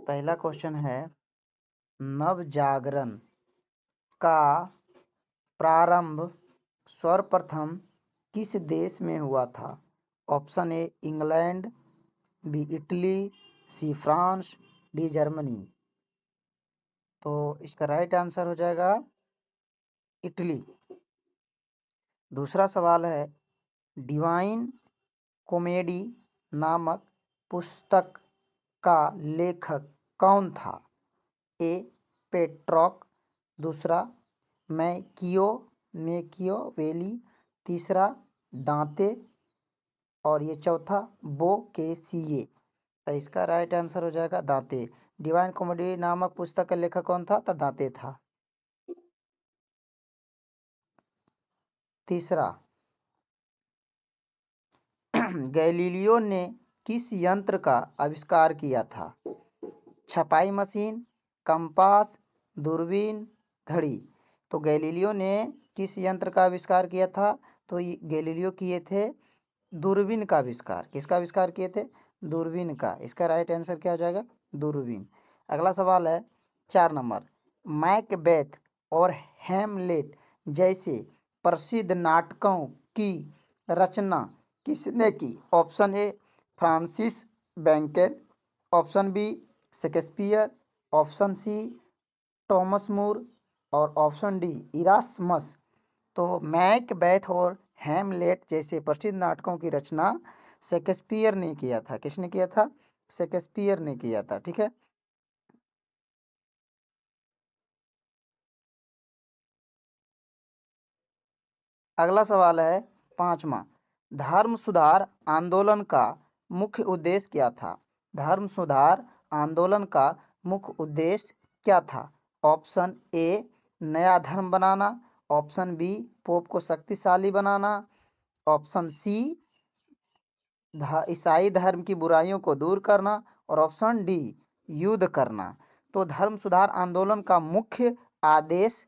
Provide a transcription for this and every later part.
पहला क्वेश्चन है, नवजागरण का प्रारंभ सर्वप्रथम किस देश में हुआ था? Option A England, B Italy, C France, D Germany. तो इसका राइट आंसर हो जाएगा इटली। दूसरा सवाल है, डिवाइन कॉमेडी नामक पुस्तक का लेखक कौन था? ए पेट्रॉक, दूसरा मैकियावेली, तीसरा दांते और ये चौथा बोकेसिए। तो इसका राइट आंसर हो जाएगा दांते। डिवाइन कॉमेडी नामक पुस्तक का लेखक कौन था? तो दांते था। तीसरा, गैलीलियो ने किस यंत्र का आविष्कार किया था? छपाई मशीन, कंपास, दूरबीन, घड़ी। तो गैलीलियो ने किस यंत्र का आविष्कार किया था? तो गैलीलियो किए थे दूरबीन का आविष्कार। किसका आविष्कार किए थे? दूरबीन का। इसका राइट आंसर क्या हो जाएगा? दूरबीन। अगला सवाल है 4 नंबर, मैकबेथ और हैमलेट जैसे प्रसिद्ध नाटकों की रचना किसने की? Option A Francis Bacon, option B Shakespeare, option C Thomas More और ऑप्शन डी इरास्मस। तो मैकबेथ और हैमलेट जैसे प्रसिद्ध नाटकों की रचना शेक्सपियर ने किया था। किसने किया था? शेक्सपियर ने किया था। ठीक है। अगला सवाल है 5वां, धर्म सुधार आंदोलन का मुख्य उद्देश्य क्या था? धर्म सुधार आंदोलन का मुख्य उद्देश्य क्या था? ऑप्शन ए नया धर्म बनाना, ऑप्शन बी पोप को शक्तिशाली बनाना, ऑप्शन सी ईसाई धर्म की बुराइयों को दूर करना और ऑप्शन डी युद्ध करना। तो धर्म सुधार आंदोलन का मुख्य उद्देश्य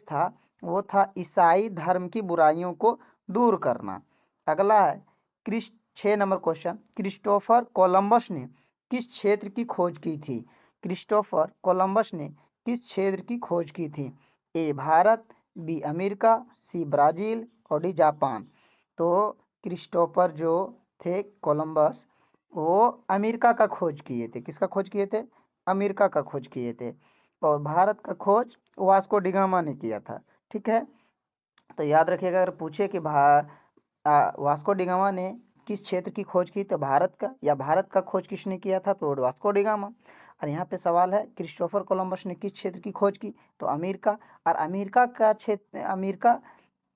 था वो था ईसाई धर्म की बुराइयों को दूर करना। अगला है 6 नंबर क्वेश्चन, क्रिस्टोफर कोलंबस ने किस क्षेत्र की खोज की थी? क्रिस्टोफर कोलंबस ने किस क्षेत्र की खोज की थी? A Bharat, B America, C Brazil और डी जापान। तो क्रिस्टोफर जो थे कोलंबस वो अमेरिका का खोज किए थे। किसका खोज किए थे? अमेरिका का खोज किए थे। और भारत का खोज वास्को डिगामा ने किया था। ठीक है। तो याद रखिएगा, अगर पूछे कि वास्को डिगामा ने किस क्षेत्र की खोज की तो भारत का, या भारत का खोज किसने किया था तो वास्को डिगामा। और यहाँ पे सवाल है क्रिस्टोफर कोलंबस ने किस क्षेत्र की खोज की तो अमेरिका। और अमेरिका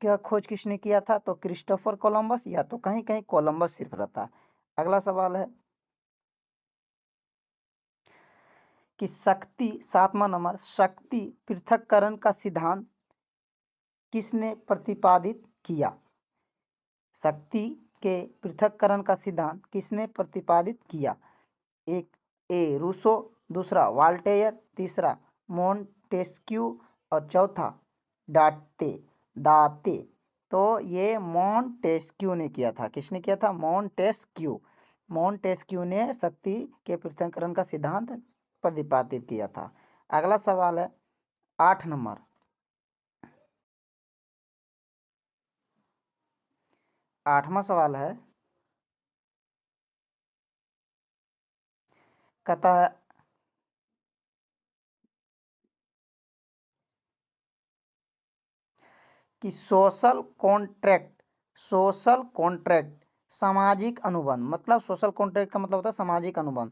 का खोज किसने किया था तो क्रिस्टोफर कोलंबस, या तो कहीं कहीं कोलंबस सिर्फ रहता है। अगला सवाल है कि 7वां नंबर, शक्ति पृथक्करण का सिद्धांत किसने प्रतिपादित किया? शक्ति के पृथक्करण का सिद्धांत किसने प्रतिपादित किया? एक ए रूसो, दूसरा वाल्टेयर, तीसरा मोंटेस्क्यू और चौथा दाते। तो ये मोंटेस्क्यू ने किया था। किसने किया था? मोंटेस्क्यू ने शक्ति के पृथक्करण का सिद्धांत प्रतिपादित किया था। अगला सवाल है 8 नंबर, आठवां सवाल है, कहता है कि सोशल कॉन्ट्रैक्ट सामाजिक अनुबंध, मतलब सोशल कॉन्ट्रैक्ट का मतलब होता है सामाजिक अनुबंध,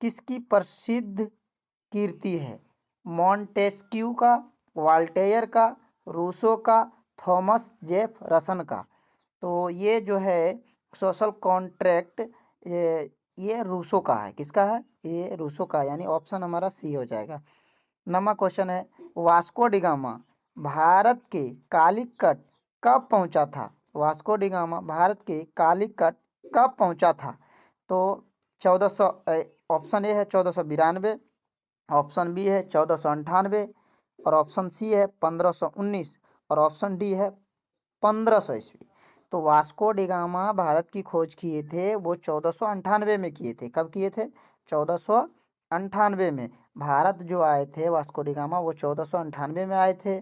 किसकी प्रसिद्ध कीर्ति है? मॉन्टेस्क्यू का, वाल्टेयर का, रूसो का, थॉमस जेफरसन का। तो ये जो है सोशल कॉन्ट्रैक्ट, ये रूसो का है। किसका है? ये रूसो का, यानी ऑप्शन हमारा सी हो जाएगा। 9वां क्वेश्चन है, वास्को डिगामा भारत के कालीकट कब पहुंचा था? वास्को डिगामा भारत के कालीकट कब पहुंचा था? तो 1400, ऑप्शन ए है 1492, ऑप्शन बी है 1498 और ऑप्शन सी है 1519 और ऑप्शन डी है 1500 ईस्वी। तो वास्को डिगामा भारत की खोज किए थे वो 1498 में किए थे। कब किए थे? 1498 में। भारत जो आए थे वास्को डिगामा वो 1498 में आए थे।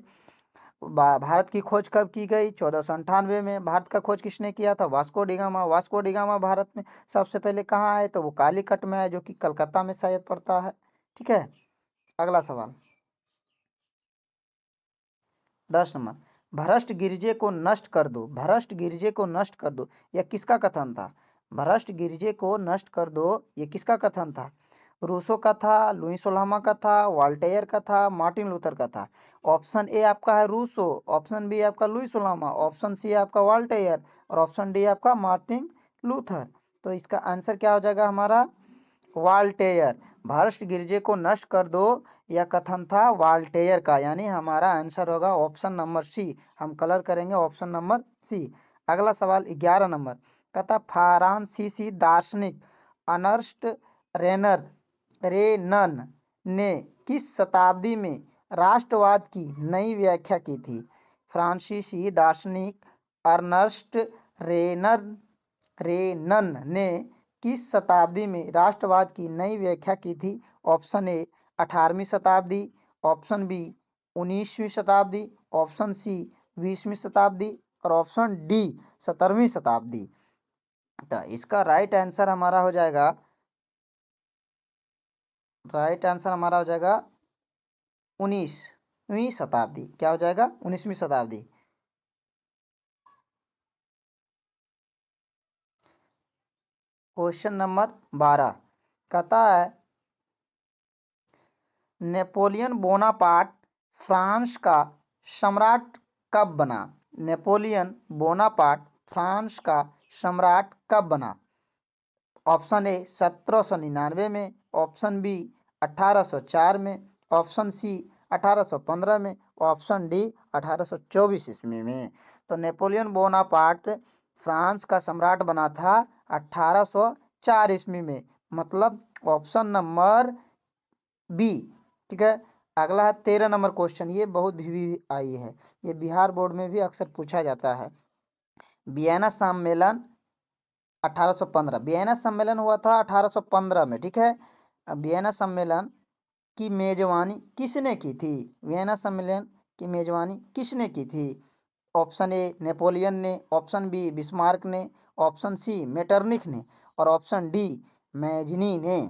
भारत की खोज कब की गई? 1498 में। भारत का खोज किसने किया था? Vasco da Gama. Vasco da Gama Bharat में सबसे पहले कहाँ आए? तो वो कालीकट में है, जो कि कलकत्ता में शायद पड़ता है। ठीक है, अगला सवाल 10 नंबर, भ्रष्ट गिरजे को नष्ट कर दो। भ्रष्ट गिरजे को नष्ट कर दो, यह किसका कथन था? भ्रष्ट गिरजे को नष्ट कर दो, यह किसका कथन था? रूसो का था, लुई सोलहमा का था, वाल्टेयर का था, मार्टिन लूथर का था। ऑप्शन ए आपका है रूसो, ऑप्शन बी आपका लुई सोलहमा, ऑप्शन सी आपका वाल्टेयर और ऑप्शन डी आपका मार्टिन लूथर। तो इसका आंसर क्या हो जाएगा हमारा? वाल्टेयर। भ्रष्ट गिरजे को नष्ट कर दो, यह कथन था वाल्टेयर का, यानी हमारा आंसर होगा ऑप्शन नंबर सी। हम कलर करेंगे ऑप्शन नंबर सी। अगला सवाल 11 नंबर, कहता फ्रांसीसी दार्शनिक अर्नस्ट रेनर रेनन ने किस शताब्दी में राष्ट्रवाद की नई व्याख्या की थी? फ्रांसीसी दार्शनिक अर्नस्ट रेनर रेनन ने किस शताब्दी में राष्ट्रवाद की नई व्याख्या की थी? ऑप्शन ए 18वीं शताब्दी, ऑप्शन बी 19वीं शताब्दी, ऑप्शन सी 20वीं शताब्दी और ऑप्शन डी 17वीं शताब्दी। तो इसका राइट आंसर हमारा हो जाएगा 19वीं शताब्दी। क्या हो जाएगा? 19वीं शताब्दी। क्वेश्चन नंबर 12 कहता है नेपोलियन बोनापार्ट फ्रांस का सम्राट कब बना? नेपोलियन बोनापार्ट फ्रांस का सम्राट कब बना? ऑप्शन ए 1799 में, ऑप्शन बी 1804 में, ऑप्शन सी 1815 में, ऑप्शन डी 1824 ईस्वी में। तो नेपोलियन बोनापार्ट फ्रांस का सम्राट बना था 1804 ईस्वी में, मतलब ऑप्शन नंबर बी। ठीक है, अगला है 13 नंबर क्वेश्चन। ये बहुत भी आई है, ये बिहार बोर्ड में भी अक्सर पूछा जाता है। वियना सम्मेलन 1815, वियना सम्मेलन हुआ था 1815 में। ठीक है, वियना सम्मेलन की मेजबानी किसने की थी? वियना सम्मेलन की मेजबानी किसने की थी? ऑप्शन ए नेपोलियन ने, ऑप्शन बी बिस्मार्क ने, ऑप्शन सी मेटरनिख ने और ऑप्शन डी मैजनी ने।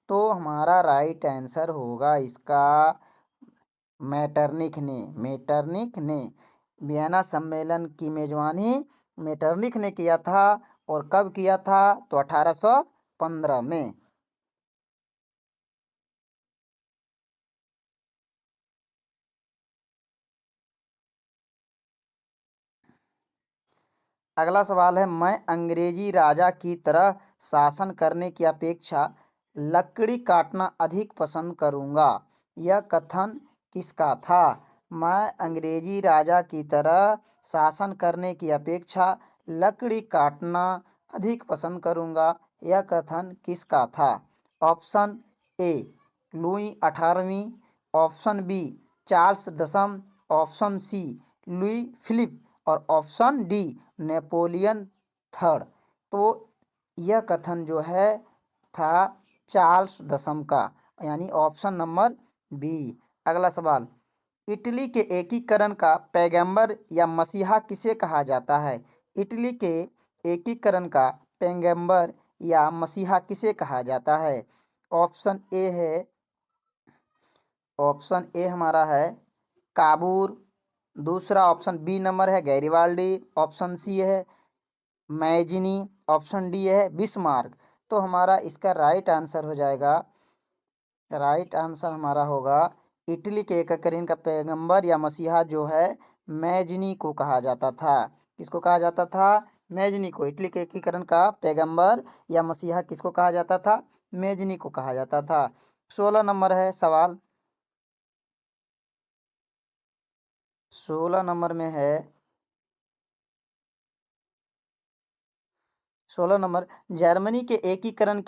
तो हमारा राइट आंसर होगा इसका मेटरनिख ने वियना सम्मेलन की मेजबानी मेटरनिख ने किया था। और कब किया था? तो 1815 में। अगला सवाल है, मैं अंग्रेजी राजा की तरह शासन करने की अपेक्षा लकड़ी काटना अधिक पसंद करूंगा, यह कथन किसका था? मैं अंग्रेजी राजा की तरह शासन करने की अपेक्षा लकड़ी काटना अधिक पसंद करूंगा, यह कथन किसका था? ऑप्शन ए लुई 18वीं, ऑप्शन बी चार्ल्स दसम, ऑप्शन सी लुई फिलिप और ऑप्शन डी नेपोलियन थर्ड। तो यह कथन जो है था चार्ल्स दसम का, यानी ऑप्शन नंबर बी। अगला सवाल, इटली के एकीकरण का पैगंबर या मसीहा किसे कहा जाता है? इटली के एकीकरण का पैगंबर या मसीहा किसे कहा जाता है? ऑप्शन ए है, ऑप्शन ए हमारा है काबूर, दूसरा ऑप्शन बी नंबर है गैरिबाल्डी, ऑप्शन सी है मैजिनी, ऑप्शन डी है बिस्मार्क। तो हमारा इसका राइट आंसर हो जाएगा, राइट आंसर हमारा होगा इटली के एकीकरण का पैगंबर या मसीहा जो है मैजिनी को कहा जाता था। किसको कहा जाता था? मैजिनी को। इटली के एकीकरण का पैगंबर या मसीहा किसको कहा जाता था? मैजिनी को कहा जाता था। 16 नंबर है सवाल, 16 नंबर में है, 16 नंबर, जर्मनी के एकीकरण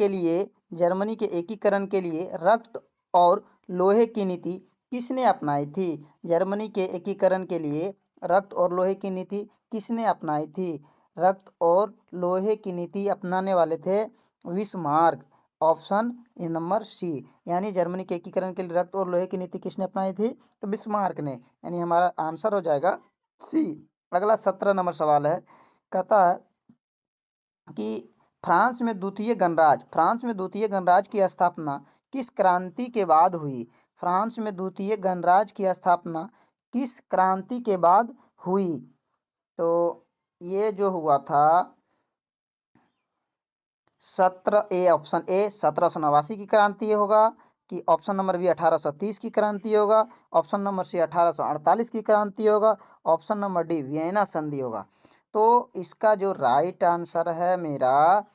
के लिए रक्त और लोहे की नीति किसने अपनाई थी? जर्मनी के एकीकरण के लिए रक्त और लोहे की नीति किसने अपनाई थी? रक्त और लोहे की नीति अपनाने वाले थे? बिस्मार्क। Option number C. यानी जर्मनी के एकीकरण के लिए रक्त और लोहे की नीति किसने अपनाई थी? तो बिस्मार्क ने। यानी हमारा आंसर हो जाएगा सी। अगला 17 नंबर सवाल है, कहता है कि फ्रांस में द्वितीय गणराज्य की स्थापना किस क्रांति के बाद हुई? फ्रांस में द्वितीय गणराज्य की स्थापना किस क्रांति के बाद हुई? तो ये जो हुआ था 1789 की क्रांति होगा, कि ऑप्शन नंबर बी 1830 की क्रांति होगा, ऑप्शन नंबर सी 1848 की क्रांति होगा, ऑप्शन नंबर डी वियना संधि होगा। तो इसका जो राइट आंसर है मेरा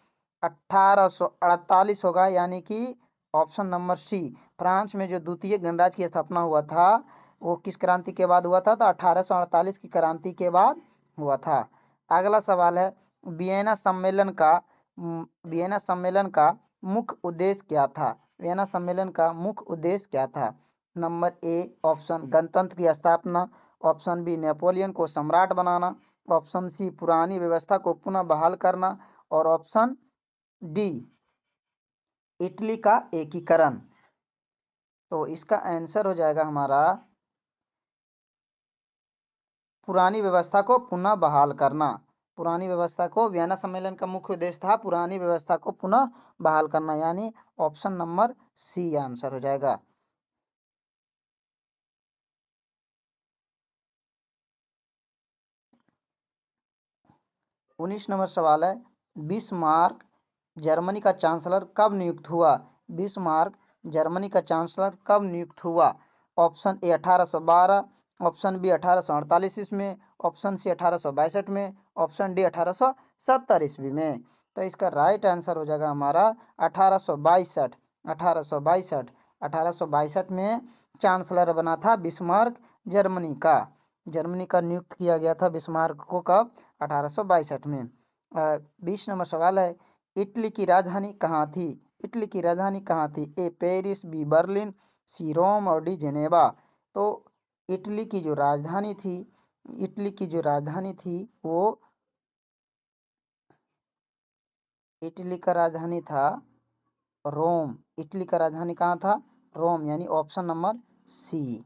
1848 होगा, यानी कि ऑप्शन नंबर सी। फ्रांस में जो द्वितीय गणराज्य की स्थापना हुआ था वो किस क्रांति के बाद हुआ था? तो 1848 की क्रांति के बाद हुआ था। अगला सवाल है, वियना सम्मेलन का वियना सम्मेलन का मुख्य उद्देश्य क्या था? वियना सम्मेलन का मुख्य उद्देश्य क्या था? नंबर ए ऑप्शन गणतंत्र की स्थापना, ऑप्शन बी नेपोलियन को सम्राट बनाना, ऑप्शन सी पुरानी व्यवस्था को पुनः बहाल करना, और ऑप्शन डी इटली का एकीकरण। तो इसका आंसर हो जाएगा हमारा पुरानी व्यवस्था को पुनः बहाल करना। पुरानी व्यवस्था को, वियना सम्मेलन का मुख्य उद्देश्य था पुरानी व्यवस्था को पुनः बहाल करना, यानी ऑप्शन नंबर सी आंसर हो जाएगा। 19 नंबर सवाल है, बिस्मार्क जर्मनी का चांसलर कब नियुक्त हुआ? बिस्मार्क जर्मनी का चांसलर कब नियुक्त हुआ? ऑप्शन ए 1812, ऑप्शन बी 1848 ईस्वी में, ऑप्शन सी 1862 में, ऑप्शन डी 1870 ईस्वी में। तो इसका राइट आंसर हो जाएगा हमारा 1862। 1862 1862 में चांसलर बना था बिस्मार्क जर्मनी का। जर्मनी का नियुक्त किया गया था बिस्मार्क को कब? 1862 में। 20 नंबर सवाल है, इटली की राजधानी कहाँ थी? इटली की राजधानी कहाँ थी? ए पेरिस, बी बर्लिन, सी रोम और डी जेनेवा। तो इटली की जो राजधानी थी, इटली की जो राजधानी थी वो, इटली का राजधानी था रोम। इटली का राजधानी कहाँ था? रोम, यानी ऑप्शन नंबर सी।